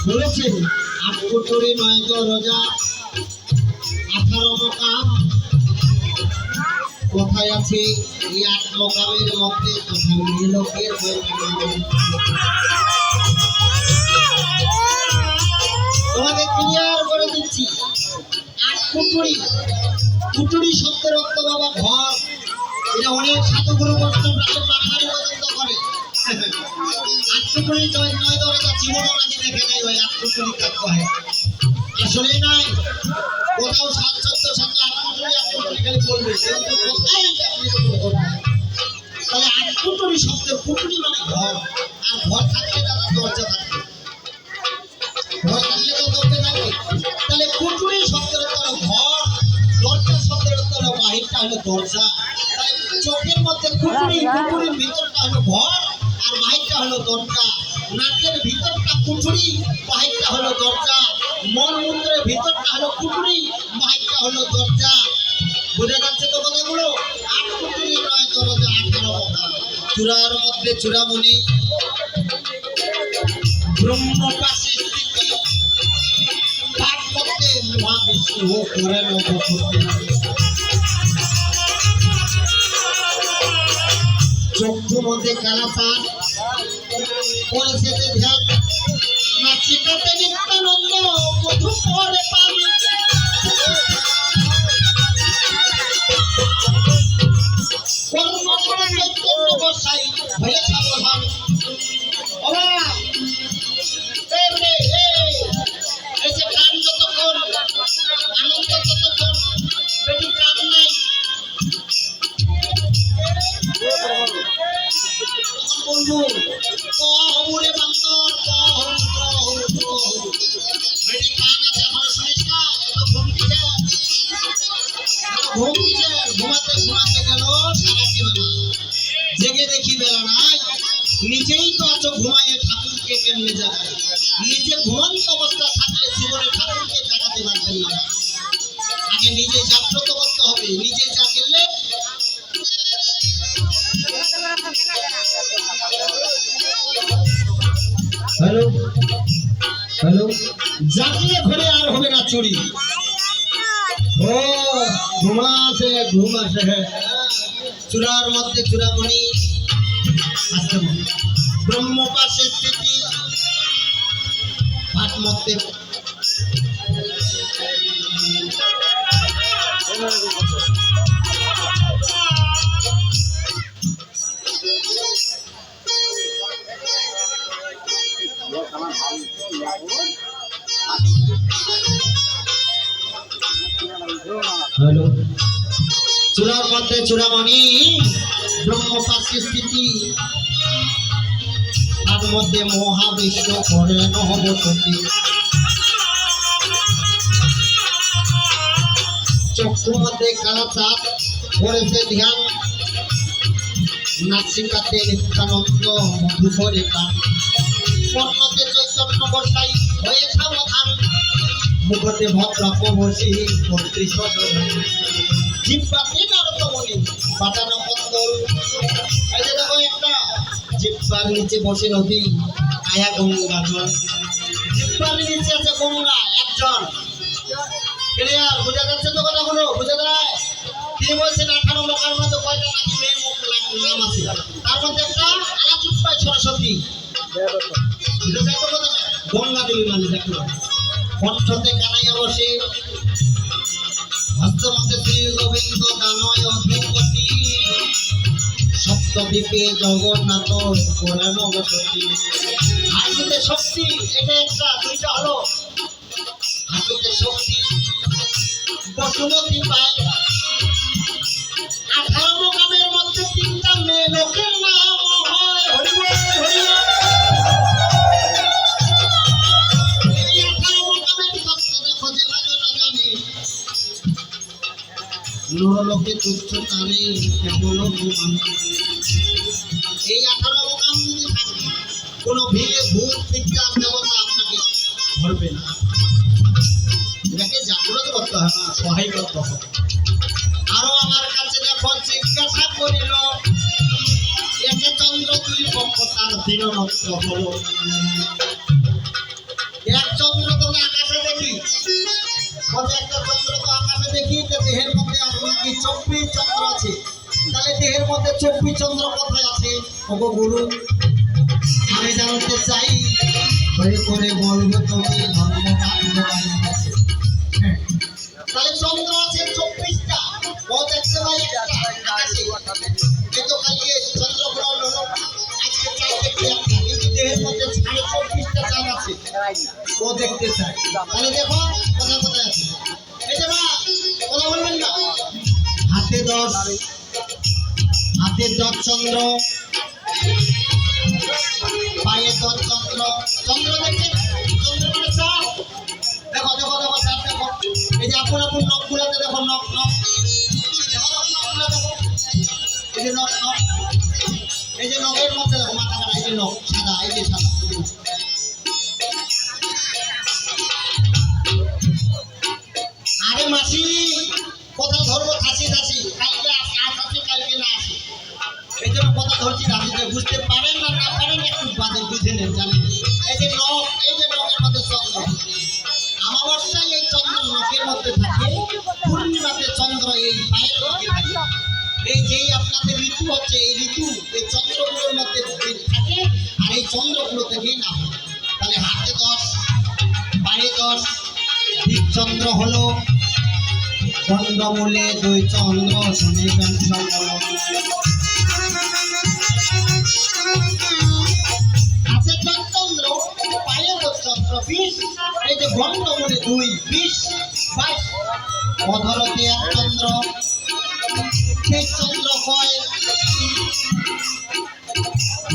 বলেছেন 8 কোটরে 9 দরজা 18 মকাম। কোথায় আছে এই 8 মকামের মধ্যে? কোথায় লোকের তোমাকে ক্লিয়ার করে দিচ্ছি। 8 কুটুরি, কুটুরি শব্দের অর্থ বাবা ঘর। এটা অনেক সাধুগুরু বৈষ্ণব বাঙালি পর্যন্ত করে। 8 কুটুরি 9 দরজা জীবনও নাকি দেখে নাই ওই 8 কুটুরি কাজ হয়। আসলে নাই, কোথাও 7 14 7 8 কুটুরি খালি বলবে, কিন্তু কোথায় আপনি তাহলে 8 কুটুরি শব্দের কুটুরি মানে ঘর। আর ঘর থাকলে তারা দরজা থাকবে, ঘর থাকলে তো দরজা থাকবে। তাহলে কুটুরি শব্দের অর্থ ঘর, দরজা শব্দের অর্থ বাহিরটা হলো দরজা। তাহলে চোখের মধ্যে কুটুরি, কুটুরির ভিতরটা হলো ঘর আর বাহিরটা হলো দরজা। নাকের ভিতরটা কুটুরি, বাহিরটা হলো দরজা। মন মন্দিরের ভিতরটা হলো কুটুরি, বাহিরটা হলো দরজা। বোঝা যাচ্ছে তো কথাগুলো? 8 কুটুরি 9 দরজা 18 মকাম। চূড়ার মধ্যে চূড়ামণি, ব্রহ্ম পাশে স্থিতি, পাঠ করতে মহাবিষ্ণু করেন বসতি। চক্ষু মধ্যে কালাচাঁদ, করেছে ধ্যান, নাচিকাতে নিত্যানন্দ মধু পরে পানি। কর্ম করে চৈতন্য বসাই হয়ে সাবধান। এই যে প্রাণ যতক্ষণ, আনন্দ যতক্ষণ, পেটি প্রাণ নাই, তখন বলবো কহরে বান্দর পেটি প্রাণ আছে, এখনো শুনিস না? এত ঘুম দিছে, ঘুমাতে ঘুমাতে গেল সারাটি বেলা, জেগে দেখি বেলা নাই। নিজেই তো আছো ঘুমাইয়ে, ঠাকুরকে কেমনে জাগায়? নিজে ঘুমন্ত অবস্থা থাকলে জীবনে ঠাকুরকে জাগাতে পারবেন না। আগে নিজে জাগ্রত করতে হবে, নিজে জাগলে। হ্যালো হ্যালো, জাগলে ঘরে আর হবে না চুরি। ও ঘুমাছে, ঘুম আসে। চূড়ার মধ্যে চূড়ামণি, ব্রহ্ম পাশে স্থিতি, পাঠ মধ্যে হ্যালো, চূড়ার মধ্যে চূড়ামণি, ব্রহ্ম পাশে স্থিতি, তার মধ্যে মহাবিষ্ণু করেন বসতি। চক্ষু মধ্যে কালাচাঁদ, করেছে ধ্যান, নাসিকাতে নিত্যানন্দ মধু করে পান। কর্ণতে চৈতন্য বসাই হয়ে সাবধান, মুখতে ভদ্রাপ বসি কর্তৃ সজন। জিহ্বাতে নারদমণি বাজানো কন্দল। এই যে দেখো একটা জিহ্বার নিচে বসে নদী, আয়া গঙ্গা জল। জিহ্বার নিচে আছে গঙ্গা, একজন। ক্লিয়ার? বোঝা যাচ্ছে তো কথাগুলো? বোঝা যায়? তিনি বলছেন 18 মকার মধ্যে কয়টা নাকি মেয়ের মুখ নাম আছে, তার মধ্যে একটা আলাচিপ্পায় সরস্বতী। বুঝা যায় তো কথা? গঙ্গা দেবী মানে দেখো, কণ্ঠতে কানাইয়া বসে, হস্তমতে শ্রী গোবিন্দ দানয় অধিপতি, সপ্তদ্বীপে জগন্নাথ করেন বসতি। হাঁটুতে শক্তি, এটা একটা, দুইটা হলো। হাঁটুতে শক্তি, বসুমতী পায়। 18 মকামের মধ্যে 3টা মেয়ে লোকের নাম হয় হরিবল হরিবল। এই 18 মকামের তত্ত্ব দেখো যে বাজনা জানে, লোকে তুচ্ছ তারে কেবল ঘুমান। এই 18 মকাম যদি থাকে, কোনো ভিড়ে ভূত বিজ্ঞান দেবতা আপনাকে ধরবে না। এটাকে জাগ্রত করতে হবে, সহায় করতে হবে। আরো আমার কাছে যখন জিজ্ঞাসা করিল একে চন্দ্র দুই পক্ষ তার দীনমত্ত হলো। এক চন্দ্র তোকে আকাশে দেখি, বলছে একটা চন্দ্র তো আকাশে দেখি, দেহের মধ্যে নাকি 24 চন্দ্র আছে। তাহলে দেহের মধ্যে 24 চন্দ্র কোথায় আছে? ওগো গুরু আমি জানতে চাই, করে করে বলবো তুমি আছে। তাহলে চন্দ্র আছে 24টা, ও দেখতে পাই আকাশে। এই তো কালকে চন্দ্রগ্রহণ হলো, আজকে চাঁদ দেখতে একটা, কিন্তু দেহের মধ্যে 24.5টা চাঁদ আছে, ও দেখতে চাই। তাহলে দেখো কোথায় কোথায় আছে। এই যে মা কথা বলবেন না, হাতে 10 চন্দ্র, পায়ে 10 চন্দ্র। চন্দ্র দেখছেন? চন্দ্র মানে চাঁদ। দেখো দেখো দেখো চাঁদ দেখো। এই যে আপন আপন নখগুলোতে দেখো, নখ নখ দেখো, নখগুলো দেখো। এই যে নখ নখ, এই যে নখের মধ্যে দেখো মাথা কাটা, এই যে নখ সাদা, এই যে সাদা। আরে মাসি কথা ধরবো খাসি খাসি, কালকে আসি কালকে না আসি, এই জন্য কথা ধরছি। রাশিতে বুঝতে পারেন না না পারেন একটু বাদে বুঝে নেন, জানেন। এই যে নখ, এই যে নখের মধ্যে চন্দ্র, অমাবস্যায় এই চন্দ্র নখের মধ্যে থাকে, পূর্ণিমাতে চন্দ্র এই পায়ের মধ্যে থাকে। এই যেই আপনাদের ঋতু হচ্ছে, এই ঋতু এই চন্দ্রগুলোর মধ্যে থাকে, আর এই চন্দ্রগুলো থেকেই না হয়। তাহলে হাতে 10, পায়ে 10, ঠিক চন্দ্র হলো। চন্দ্রমূলে 2 চন্দ্র, শুনিবেন সকল। হাতে 10 চন্দ্র, পায়ে 10 চন্দ্র, 20। এই যে গন্ডমূলে 2, 20, 22। অধরতে 1 চন্দ্র, সেই চন্দ্র কয়।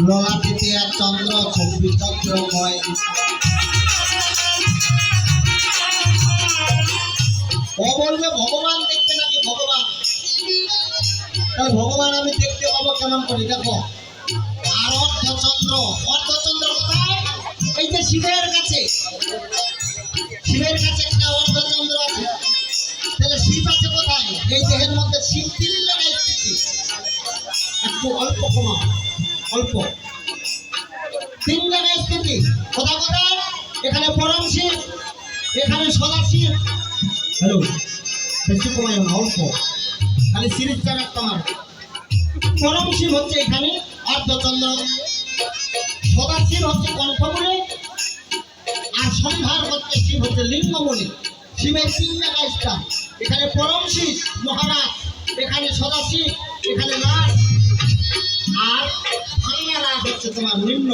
ললাটিতে 1 চন্দ্র, 24 চন্দ্র কয়। ও বলবে ভগবান দেখতে নাকি ভগবান? তাহলে ভগবান আমি দেখতে পাবো কেমন করে? দেখো, আর অর্ধচন্দ্র, অর্ধচন্দ্র কোথায়? এই যে শিবের কাছে, শিবের কাছে একটা অর্ধচন্দ্র আছে। তাহলে শিব আছে কোথায়? এই দেহের মধ্যে শিব 3 জায়গায় স্থিতি। একটু অল্প কমা, অল্প 3 জায়গায় স্থিতি। কোথায় কোথায়? এখানে পরম শিব, এখানে সদা শিব। হ্যালো, বেশি কমায় না, অল্প, খালি সিরিজ চার তোমার। পরম শিব হচ্ছে এখানে অর্ধচন্দ্র, সদা শিব হচ্ছে কণ্ঠমূলে, আর সন্ধ্যার হচ্ছে শিব হচ্ছে লিঙ্গমূলে। শিবের 3 জায়গায় স্থান। এখানে পরম শিব মহারাজ, এখানে সদা শিব, এখানে রাজ, আর ভাঙ্গা রাজ হচ্ছে তোমার নিম্ন।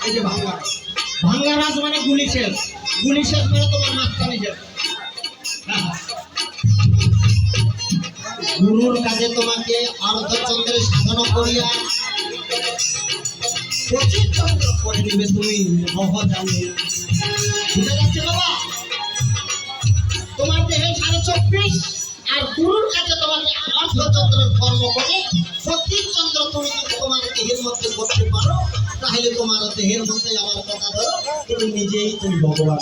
এই যে ভাঙ্গা, ভাঙ্গা রাজ মানে গুলি শেষ, গুলি শেষ মানে তোমার মাঝখানে শেষ। গুরুর কাজে তোমাকে অর্ধচন্দ্রে সাধনা করিয়া 25 চন্দ্র করে দিবে তুমি সহজানে। বুঝে যাচ্ছে বাবা? তোমার দেহে 24.5, আর গুরুর কাছে তোমাকে অর্ধচন্দ্রের কর্ম করে 25 চন্দ্র তুমি যদি তোমার দেহের মধ্যে করতে পারো, তাহলে তোমার দেহের মধ্যে আমার কথা ধরো, তুমি নিজেই তুমি ভগবান।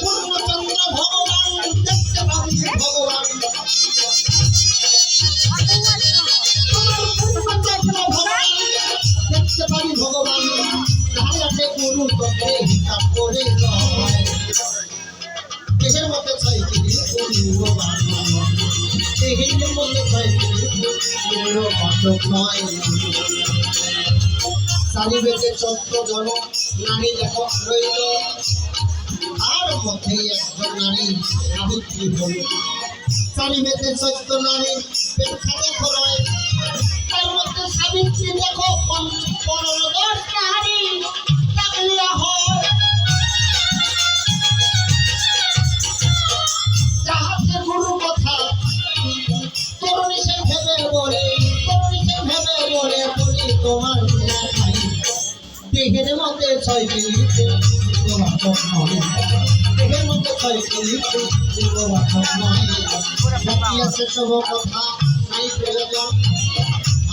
পূর্ণচন্দ্র ভগবান দেখতে পাবি ভগবান, ভগবান দেখতে পাবি ভগবান। তাহলে গুরু তোকে হিসাব করে দেহের মধ্যে 6 কেজি ভগবান, দেহের মধ্যে 6 কেজি নয়। চারিবেদে 14 জন নারী যখন রইল, তার মধ্যে একজন নারী সাবিত্রী হল। চারিবেদে 14 নারী ব্যাখ্যা দেখো রয়, তার মধ্যে সাবিত্রী দেখো 15-10 নারী তাকলিয়া হয়। যাহাতে গুরু কথা তরুণী সে ভেবে বলে, তরুণী সে ভেবে বলে বলি তোমার দেহের মধ্যে 6 কেজি দেহের মধ্যে 6 কেজি আছে সব কথা নাই প্রয়োজন।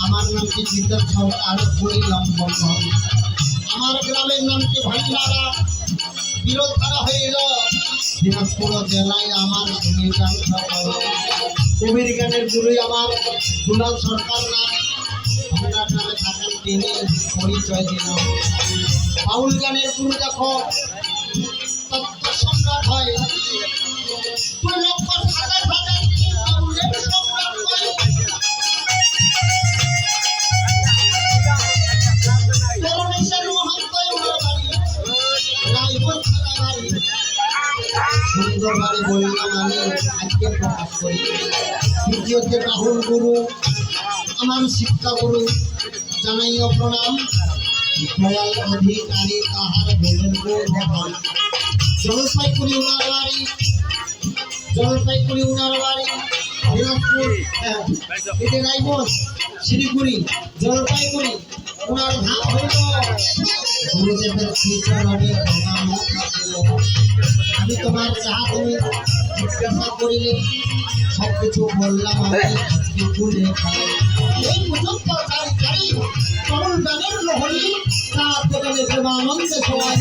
আমার নাম কি চিন্তার সরকার বলিলাম বন্ধন। আমার গ্রামের নাম কি ভান্ডারা, বিরোধারা হইল দিনাজপুর জেলায় আমার গান সরকার। কবির গানের গুরুই আমার দুলাল সরকার নাম। আমরা গ্রামে থাকেন তিনি পরিচয় দিলাম। বাউল গানের গুরু দেখো তত্ত্ব সম্রাট হয়, 2 লক্ষ 7,000 বাউলের সম্রাট হয়। করুণেশ্বর মহাত্মায় ওনার বাড়ি, রায়পুর থানা বাড়ি। সুন্দর বাড়ি বললাম আমি আজকে প্রকাশ করি। দ্বিতীয়তে রাহুল গুরু আমার শিক্ষা গুরু, জানাইও প্রণাম। দয়াল অধিকারী তাহার বলেন ভগবান। জলপাইগুড়ি উনার বাড়ি, জলপাইগুড়ি উনার বাড়ি, দিনাজপুর এতে রায়গঞ্জ শিলিগুড়ি জলপাইগুড়ি উনার ধাম হইল গুরুদেবের শ্রীচরণে প্রণাম থাকিল। আমি তোমার যাহা তুমি জিজ্ঞাসা করিলে সব কিছু বললাম আমি আজকে ভুলে খাই। এই পর্যন্ত চারি চারি তরুণ গানের লহরী, তার প্রদানে প্রেমানন্দে সবাই